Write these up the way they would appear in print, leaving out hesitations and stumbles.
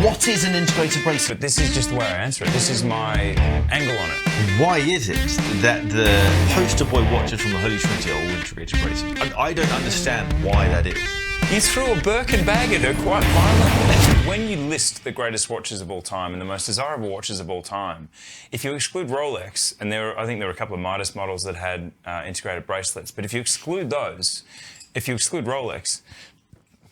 What is an integrated bracelet? But this is just the way I answer it. This is my angle on it. Why is it that the poster boy watches from the Holy Trinity are all integrated bracelets? I don't understand why that is. You threw a Birkin bag at her quite violently. When you list the greatest watches of all time and the most desirable watches of all time, if you exclude Rolex, and I think there were a couple of Midas models that had integrated bracelets, but if you exclude those, if you exclude Rolex,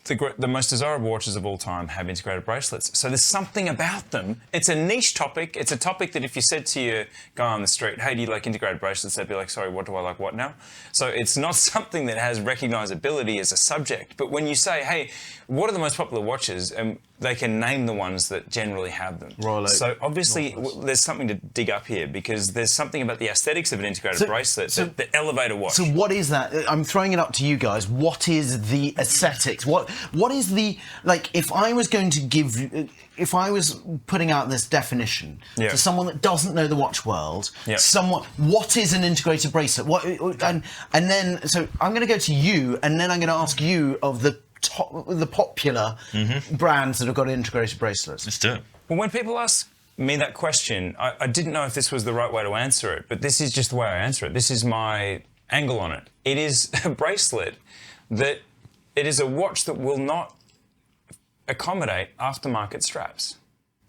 the most desirable watches of all time have integrated bracelets. So there's something about them. It's a niche topic. It's a topic that if you said to your guy on the street, hey, do you like integrated bracelets? They'd be like, sorry, what do I like what now? So it's not something that has recognizability as a subject. But when you say, hey, what are the most popular watches? And they can name the ones that generally have them. Royal Oak, so obviously Nautilus. there's something to dig up here because there's something about the aesthetics of an integrated bracelet that elevate a watch. So what is that? I'm throwing it up to you guys. What is the aesthetics? What is the, like, if I was going to give, if I was putting out this definition to someone that doesn't know the watch world, what is an integrated bracelet? What, and then, so I'm going to go to you, and then I'm going to ask you of the popular brands that have got integrated bracelets. Let's do it. Well, when people ask me that question, I didn't know if this was the right way to answer it, but this is just the way I answer it. This is my angle on it. It is a bracelet that it is a watch that will not accommodate aftermarket straps.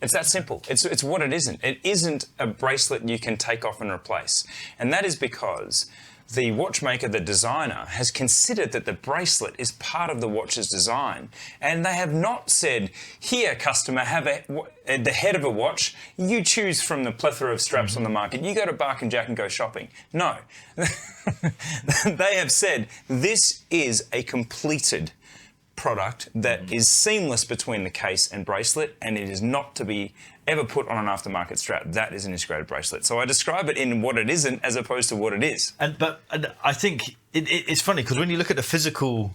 It's that simple. It's what it isn't. It isn't a bracelet you can take off and replace. And that is because the watchmaker, the designer, has considered that the bracelet is part of the watch's design. And they have not said, here, customer, have the head of a watch. You choose from the plethora of straps on the market. You go to Bark and Jack and go shopping. No. They have said, this is a completed product that is seamless between the case and bracelet, and it is not to be ever put on an aftermarket strap. That is an integrated bracelet. So I describe it in what it isn't as opposed to what it is. But I think it's funny because when you look at the physical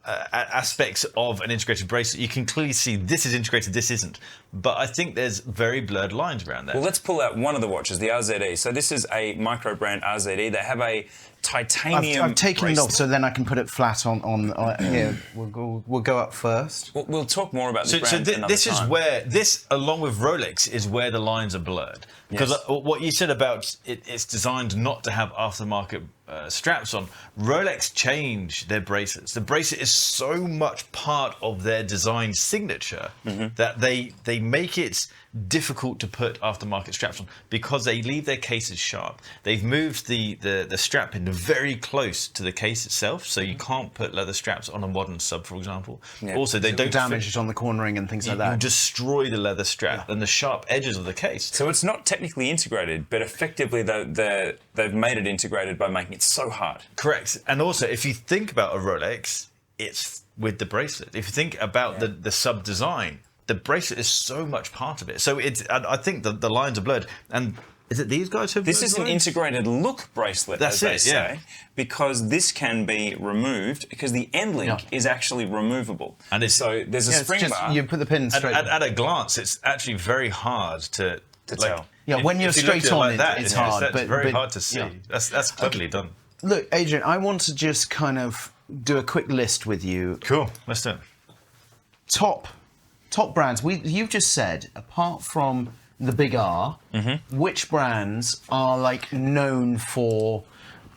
aspects of an integrated bracelet, you can clearly see this is integrated, this isn't. But I think there's very blurred lines around that. Well, let's pull out one of the watches, the RZE. So this is a micro brand RZE. They have a titanium I've taken bracelet. it off so then I can put it flat on here. We'll go up first. We'll talk more about this brand another this time. is where this, along with Rolex, is where the lines are blurred. Because what you said about it's designed not to have aftermarket straps on, Rolex changed their bracelets. The bracelet is so much part of their design signature that they make it difficult to put aftermarket straps on because they leave their cases sharp. They've moved the strap in very close to the case itself, so you can't put leather straps on a modern sub, for example. Also, they don't damage it on the cornering and things like that. You destroy the leather strap and the sharp edges of the case. So it's not technically integrated, but effectively they've made it integrated by making it so hard. Correct. And also, if you think about a Rolex, it's with the bracelet. If you think about the sub design, the bracelet is so much part of it. So I think the lines are blurred. And is it these guys who have This is an integrated look bracelet, as they say, because this can be removed because the end link is actually removable. And so there's a spring bar. You put the pin straight. At a glance, it's actually very hard to tell. Yeah, when you're straight on it, it's hard. It's very hard to see. That's cleverly done. Look, Adrian, I want to just kind of do a quick list with you. Cool, let's do it. Top brands. You've just said, apart from the big R, which brands are like known for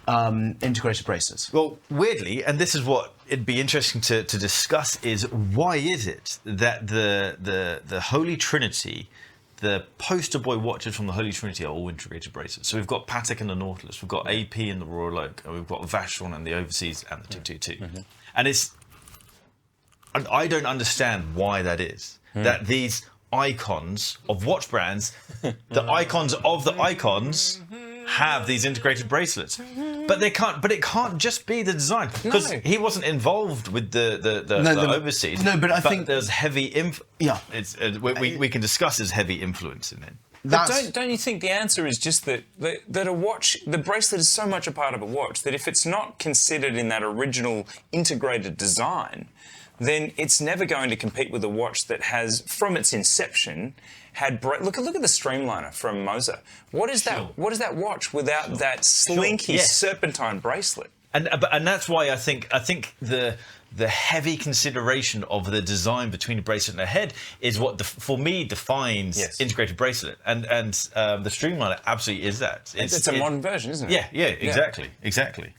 integrated bracelets? Well, weirdly, and this is what it'd be interesting to discuss, is why is it that the Holy Trinity, the poster boy watches from the Holy Trinity, are all integrated bracelets? So we've got Patek and the Nautilus, we've got AP and the Royal Oak, and we've got Vacheron and the Overseas and the 222. And I don't understand why that is. That these icons of watch brands, the icons of the icons, have these integrated bracelets. But they can't. But it can't just be the design, because he wasn't involved with the Overseas. No, but I think there's heavy we can discuss there's heavy influence in it. But don't you think the answer is just that a watch, the bracelet is so much a part of a watch that if it's not considered in that original integrated design, then it's never going to compete with a watch that has, from its inception, had look at the Streamliner from Moser. What is that? What is that watch without that slinky serpentine bracelet? and that's why I think the heavy consideration of the design between a bracelet and a head is what for me defines integrated bracelet, and the Streamliner absolutely is that. It's a modern version, isn't it? Yeah, exactly.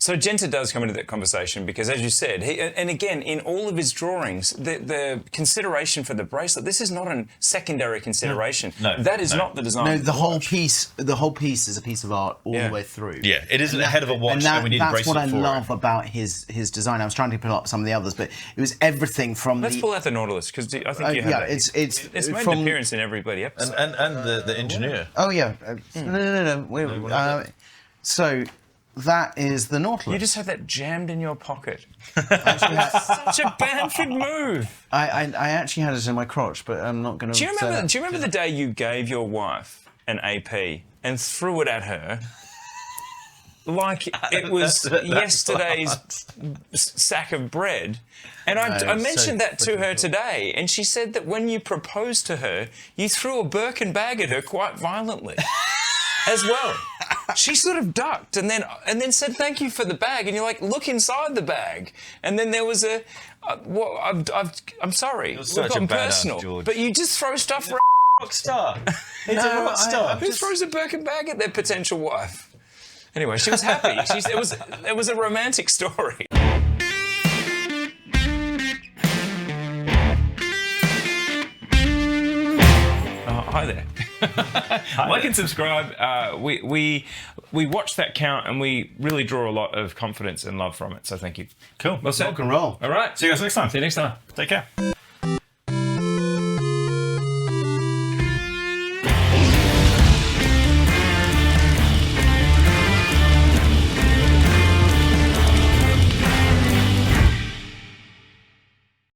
So Genta does come into that conversation because, as you said, and again, in all of his drawings, the consideration for the bracelet, this is not a secondary consideration. No, that is not the design. No, of the whole watch. piece. The whole piece is a piece of art all the way through. Yeah, it isn't a head of a watch, and we need a bracelet for it. That's what I love about his design. I was trying to pull up some of the others, but it was everything from. Let's pull out the Nautilus because I think you have. It's made an appearance in everybody episode. And the engineer. Oh yeah. No. So. That is the Nautilus. You just have that jammed in your pocket. Such a Bamford move. I actually had it in my crotch, but I'm not going to. Do you remember the day you gave your wife an AP and threw it at her like it was yesterday's sack of bread? And I mentioned that to her today, and she said that when you proposed to her, you threw a Birkin bag at her quite violently. As well, she sort of ducked and then said thank you for the bag, and you're like, look inside the bag, and then there was a, I'm sorry, we've gotten personal, George. But you just throw stuff around. Rock star. He's a rock star. Who throws a Birkin bag at their potential wife? Anyway, she was happy. It was a romantic story. Hi there. Like and subscribe. We watch that count and we really draw a lot of confidence and love from it. So thank you. Cool. Well said. Rock and roll. All right. See you guys next time. See you next time. Take care.